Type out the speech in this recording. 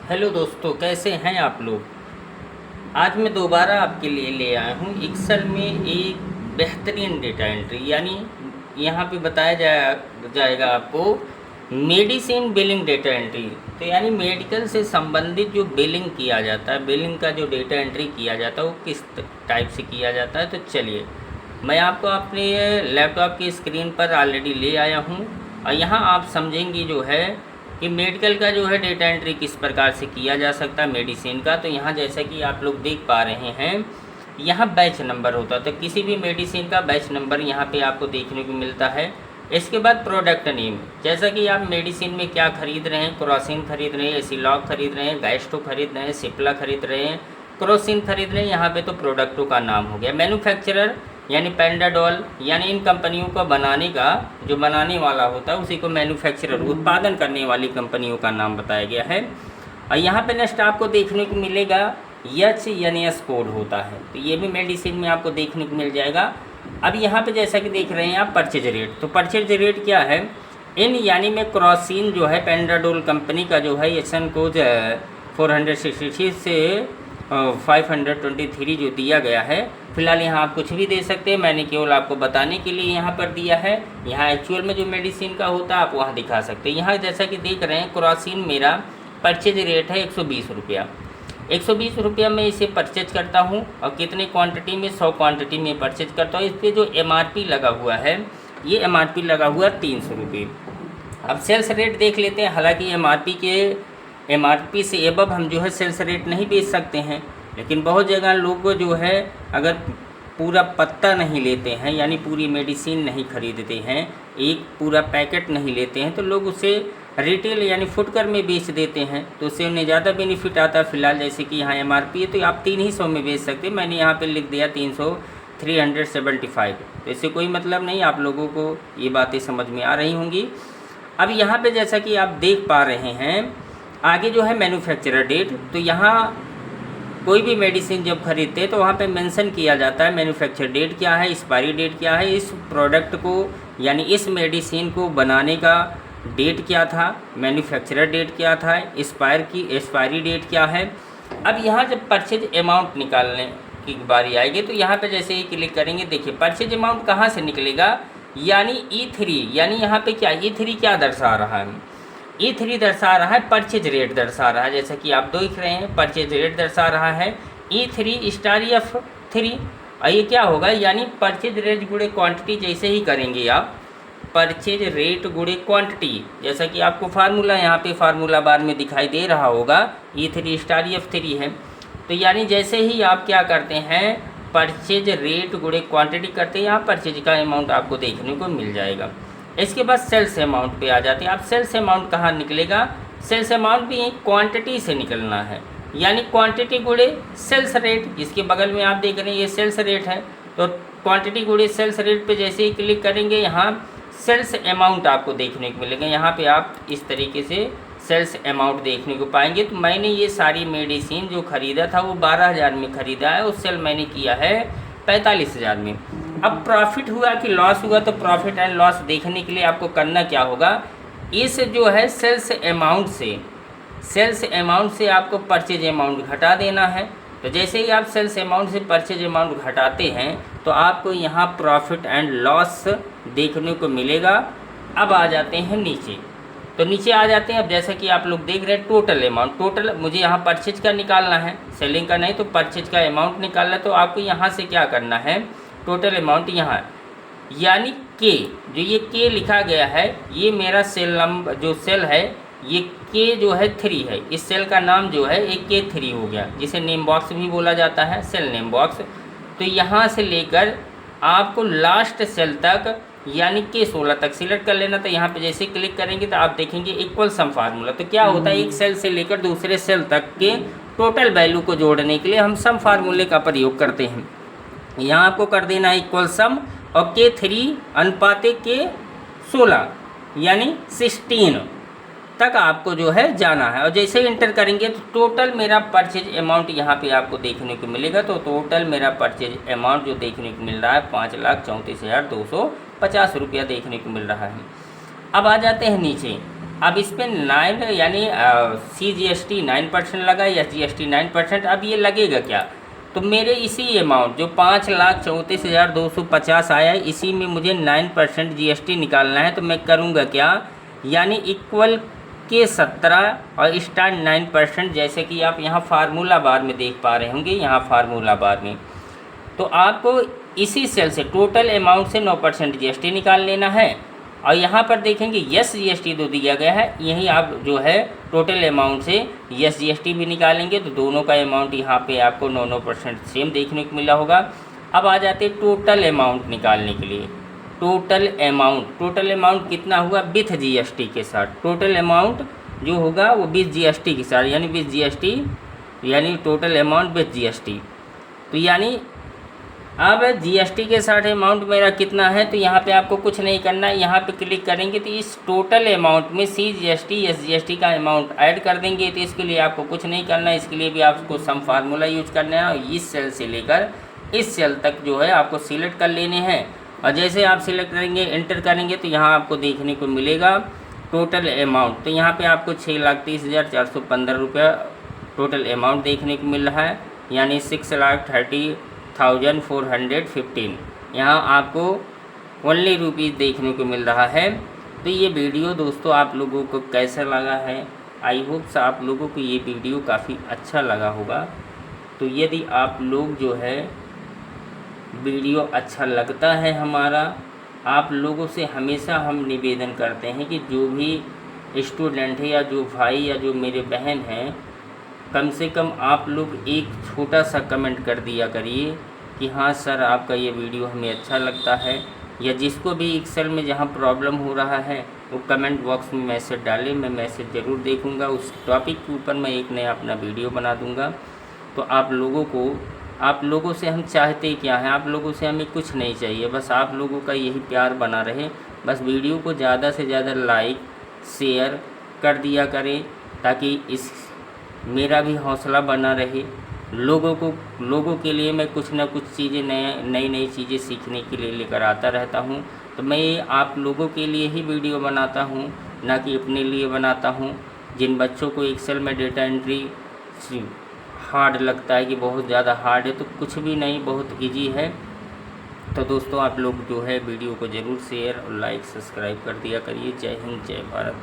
Hello दोस्तों, कैसे हैं आप लोग। आज मैं दोबारा आपके लिए ले आया हूँ एक्सेल में एक बेहतरीन डेटा एंट्री, यानी यहाँ पे बताया जाएगा आपको मेडिसिन बिलिंग डेटा एंट्री। तो यानी मेडिकल से संबंधित जो बिलिंग किया जाता है, बिलिंग का जो डेटा एंट्री किया जाता है वो किस टाइप से किया जाता है। तो चलिए मैं आपको अपने लैपटॉप की स्क्रीन पर ऑलरेडी ले आया हूँ और यहाँ आप समझेंगे जो है कि मेडिकल का जो है डेटा एंट्री किस प्रकार से किया जा सकता है मेडिसिन का। तो यहाँ जैसा कि आप लोग देख पा रहे हैं, यहाँ बैच नंबर होता है। तो किसी भी मेडिसिन का बैच नंबर यहाँ पे आपको देखने को मिलता है। इसके बाद प्रोडक्ट नेम, जैसा कि आप मेडिसिन में क्या खरीद रहे हैं, क्रोसिन खरीद रहे हैं, एसिलॉग खरीद रहे हैं, गैस्ट्रो खरीद रहे हैं, सिप्ला खरीद रहे हैं, क्रोसिन खरीद रहे हैं, यहाँ पे तो प्रोडक्टों का नाम हो गया। मैन्युफैक्चरर यानी पेंडाडोल, यानी इन कंपनियों को बनाने का जो बनाने वाला होता है उसी को मैन्युफैक्चरर, उत्पादन करने वाली कंपनियों का नाम बताया गया है। और यहाँ पे नेक्स्ट आपको देखने को मिलेगा एच कोड होता है, तो ये भी मेडिसिन में आपको देखने को मिल जाएगा। अब यहाँ पे जैसा कि देख रहे हैं आप परचेज रेट, तो परचेज रेट क्या है, इन यानी में क्रोसिन जो है पेंडाडोल कंपनी का जो है एक्शन कोड 466 से 523 जो दिया गया है। फिलहाल यहाँ आप कुछ भी दे सकते हैं, मैंने केवल आपको बताने के लिए यहाँ पर दिया है। यहाँ एक्चुअल में जो मेडिसिन का होता है आप वहाँ दिखा सकते हैं। यहाँ जैसा कि देख रहे हैं क्रोसिन मेरा परचेज रेट है 120 रुपया। 120 रुपया में इसे परचेज करता हूँ और कितने क्वांटिटी में, 100 क्वांटिटी में परचेज करता हूँ। इस पर जो MRP लगा हुआ है, ये MRP लगा हुआ 300 रुपये। अब सेल्स रेट देख लेते हैं। हालांकि MRP से एबव हम जो है सेल्स रेट नहीं बेच सकते हैं, लेकिन बहुत जगह लोग जो है अगर पूरा पत्ता नहीं लेते हैं, यानी पूरी मेडिसिन नहीं खरीदते हैं, एक पूरा पैकेट नहीं लेते हैं, तो लोग उसे रिटेल यानी फुटकर में बेच देते हैं, तो उससे उन्हें ज़्यादा बेनिफिट आता है। फिलहाल जैसे कि यहाँ MRP है तो आप 300 में बेच सकते हैं। मैंने यहाँ पे लिख दिया 375, तो इससे कोई मतलब नहीं। आप लोगों को ये बातें समझ में आ रही होंगी। अब यहाँ पे जैसा कि आप देख पा रहे हैं आगे जो है मैन्युफैक्चरर डेट, तो यहाँ कोई भी मेडिसिन जब खरीदते हैं तो वहाँ पे मेंशन किया जाता है मैन्युफैक्चर डेट क्या है, एक्सपायरी डेट क्या है, इस प्रोडक्ट को यानी इस मेडिसिन को बनाने का डेट क्या था, मैन्युफैक्चरर डेट क्या था, एक्सपायरी डेट क्या है। अब यहाँ जब परचेज अमाउंट निकालने की बारी आएगी तो यहाँ पे जैसे ही क्लिक करेंगे, देखिए परचेज अमाउंट कहाँ से निकलेगा, यानी E3, यानी यहाँ पे क्या E3 क्या दर्शा रहा है, E3 दर्शा रहा है परचेज रेट दर्शा रहा है। जैसा कि आप देख रहे हैं परचेज रेट दर्शा रहा है E3 स्टार F3। और ये क्या होगा, यानी परचेज रेट गुणे क्वांटिटी जैसे ही करेंगे आप, परचेज रेट गुणे क्वांटिटी, जैसा कि आपको फार्मूला यहाँ पे फार्मूला बार में दिखाई दे रहा होगा, E3 स्टार F3 है। तो यानी जैसे ही आप क्या करते हैं परचेज रेट गुणे क्वांटिटी करते हैं, यहाँ परचेज का अमाउंट आपको देखने को मिल जाएगा। इसके बाद सेल्स अमाउंट पे आ जाते हैं। आप सेल्स अमाउंट कहाँ निकलेगा, सेल्स अमाउंट भी क्वांटिटी से निकलना है, यानी क्वांटिटी गुणे सेल्स रेट। इसके बगल में आप देख रहे हैं ये सेल्स रेट है, तो क्वांटिटी गुणे सेल्स रेट पे जैसे ही क्लिक करेंगे यहाँ सेल्स अमाउंट आपको देखने को मिलेगा। यहाँ पे आप इस तरीके से सेल्स अमाउंट देखने को पाएंगे। तो मैंने ये सारी मेडिसिन जो ख़रीदा था वो 12,000 में ख़रीदा है, और सेल मैंने किया है 45,000 में। अब प्रॉफिट हुआ कि लॉस हुआ, तो प्रॉफिट एंड लॉस देखने के लिए आपको करना क्या होगा, इस जो है सेल्स अमाउंट से आपको परचेज अमाउंट घटा देना है। तो जैसे ही आप सेल्स अमाउंट से परचेज अमाउंट घटाते हैं तो आपको यहाँ प्रॉफिट एंड लॉस देखने को मिलेगा। अब आ जाते हैं नीचे, तो नीचे आ जाते हैं। अब जैसा कि आप लोग देख रहे हैं टोटल अमाउंट, टोटल मुझे यहाँ परचेज का निकालना है, सेलिंग का नहीं, तो परचेज का अमाउंट निकालना है। तो आपको यहाँ से क्या करना है, टोटल अमाउंट यहाँ यानी के, जो ये के लिखा गया है, ये मेरा सेल नंबर जो सेल है, ये के जो है 3 है। इस सेल का नाम जो है एक K3 हो गया, जिसे नेम बॉक्स भी बोला जाता है, सेल नेम बॉक्स। तो यहाँ से लेकर आपको लास्ट सेल तक यानी K16 तक सिलेक्ट कर लेना। तो यहाँ पे जैसे क्लिक करेंगे तो आप देखेंगे इक्वल सम फार्मूला। तो क्या होता है, एक सेल से लेकर दूसरे सेल तक के टोटल वैल्यू को जोड़ने के लिए हम सम फार्मूले का प्रयोग करते हैं। यहाँ आपको कर देना है इक्वल सम, और K3 अनुपात K16 यानी 16 तक आपको जो है जाना है। और जैसे ही इंटर करेंगे तो टोटल मेरा परचेज अमाउंट यहाँ पे आपको देखने को मिलेगा। तो टोटल मेरा परचेज अमाउंट जो देखने को मिल रहा है 5,34,250 रुपया देखने को मिल रहा है। अब आ जाते हैं नीचे, अब इस पर 9 यानी CGST 9% लगा या GST 9%। अब ये लगेगा क्या, तो मेरे इसी अमाउंट जो 5,34,250 आया है, इसी में मुझे 9% GST निकालना है। तो मैं करूँगा क्या, यानी इक्वल के 17 और स्टार 9%, जैसे कि आप यहाँ फार्मूला बार में देख पा रहे होंगे, यहाँ फार्मूला बार में। तो आपको इसी सेल से टोटल अमाउंट से 9% GST निकाल लेना है। और यहाँ पर देखेंगे यस GST तो दिया गया है, यही आप जो है टोटल अमाउंट से यस GST भी निकालेंगे, तो दोनों का अमाउंट यहाँ पे आपको 9% सेम देखने को मिला होगा। अब आ जाते टोटल अमाउंट निकालने के लिए। टोटल अमाउंट कितना हुआ विथ GST के साथ, टोटल अमाउंट जो होगा वो विथ GST के साथ, यानी विथ GST यानी टोटल अमाउंट विथ GST। तो यानी अब GST के साथ अमाउंट मेरा कितना है, तो यहाँ पे आपको कुछ नहीं करना है, यहाँ पे क्लिक करेंगे तो इस टोटल अमाउंट में CGST SGST का अमाउंट ऐड कर देंगे। तो इसके लिए आपको कुछ नहीं करना है, इसके लिए भी आपको सम फार्मूला यूज करना है और इस सेल से लेकर इस सेल तक जो है आपको सिलेक्ट कर लेने हैं। और जैसे आप सिलेक्ट करेंगे एंटर करेंगे तो यहाँ आपको देखने को मिलेगा टोटल अमाउंट। तो यहाँ पर आपको 6,30,415 रुपया टोटल अमाउंट देखने को मिल रहा है, यानी 6,30,415 यहाँ आपको ओनली रुपीज़ देखने को मिल रहा है। तो ये वीडियो दोस्तों आप लोगों को कैसा लगा है, आई होप्स आप लोगों को ये वीडियो काफ़ी अच्छा लगा होगा। तो यदि आप लोग जो है वीडियो अच्छा लगता है हमारा, आप लोगों से हमेशा हम निवेदन करते हैं कि जो भी स्टूडेंट है या जो भाई या जो मेरे बहन हैं, कम से कम आप लोग एक छोटा सा कमेंट कर दिया करिए कि हाँ सर आपका ये वीडियो हमें अच्छा लगता है। या जिसको भी एक्सेल में जहाँ प्रॉब्लम हो रहा है वो कमेंट बॉक्स में मैसेज डालें, मैं मैसेज ज़रूर देखूँगा। उस टॉपिक के ऊपर मैं एक नया अपना वीडियो बना दूँगा। तो आप लोगों से हम चाहते क्या हैं, आप लोगों से हमें कुछ नहीं चाहिए, बस आप लोगों का यही प्यार बना रहे। बस वीडियो को ज़्यादा से ज़्यादा लाइक शेयर कर दिया करें, ताकि इस मेरा भी हौसला बना रहे। लोगों के लिए मैं कुछ ना कुछ चीज़ें नई चीज़ें सीखने के लिए लेकर आता रहता हूँ। तो मैं आप लोगों के लिए ही वीडियो बनाता हूँ, ना कि अपने लिए बनाता हूँ। जिन बच्चों को एक्सेल में डेटा एंट्री हार्ड लगता है कि बहुत ज़्यादा हार्ड है, तो कुछ भी नहीं, बहुत इजी है। तो दोस्तों आप लोग जो है वीडियो को ज़रूर शेयर और लाइक सब्सक्राइब कर दिया करिए। जय हिंद, जय भारत।